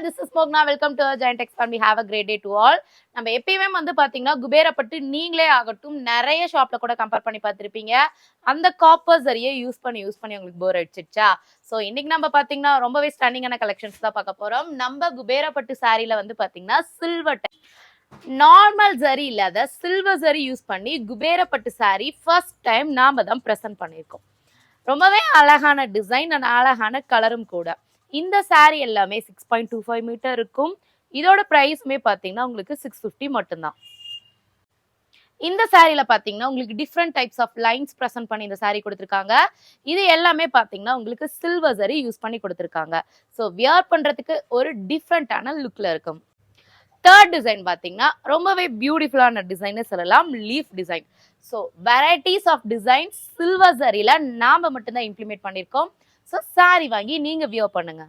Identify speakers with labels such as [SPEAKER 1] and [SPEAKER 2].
[SPEAKER 1] this is Mogna. Welcome to our Giant Expand. We have a great day to all. நம்ம எப்பயுமே வந்து பாத்தீங்கன்னா குபேரப்பட்டு நீங்களே ஆகட்டும் நிறைய ஷாப்ல கூட கம்பேர் பண்ணி பார்த்திருப்பீங்க. அந்த காப்பர் சரியை யூஸ் பண்ணி உங்களுக்கு போர் அடிச்சிடுச்சா? ஸோ இன்னைக்கு நம்ம பாத்தீங்கன்னா ரொம்பவே ஸ்டன்னிங்கான கலெக்ஷன்ஸ் தான் பார்க்க போறோம். நம்ம குபேரப்பட்டு சாரியில வந்து பாத்தீங்கன்னா சில்வர் நார்மல் ஜரி இல்லாத சில்வர் ஜரி யூஸ் பண்ணி குபேரப்பட்டு சாரி ஃபர்ஸ்ட் டைம் நாம தான் ப்ரெசென்ட் பண்ணியிருக்கோம். ரொம்பவே அழகான டிசைன் அண்ட் அழகான கலரும் கூட. இந்த சாரி எல்லாமே 6.25 மீட்டர் இருக்கும். இதோட பிரைஸ்மே பாத்தீங்கன்னா உங்களுக்கு 650 மட்டும்தான். இந்த சாரியில பாத்தீங்கன்னா உங்களுக்கு different types of lines present பண்ணி இந்த சாரி கொடுத்துருக்காங்க. இது எல்லாமே பாத்தீங்கன்னா உங்களுக்கு சில்வர் ஜரி யூஸ் பண்ணி கொடுத்துருக்காங்க. ஸோ வியர் பண்றதுக்கு ஒரு டிஃப்ரெண்டான லுக்ல இருக்கும். தேர்ட் டிசைன் பாத்தீங்கன்னா ரொம்பவே பியூட்டிஃபுல்லான டிசைன் சொல்லலாம், leaf design. So varieties of design silver ஜரியில நாம மட்டும்தான் இம்ப்ளிமெண்ட் பண்ணியிருக்கோம். ஸோ சாரி வாங்கி நீங்க வியர் பண்ணுங்க.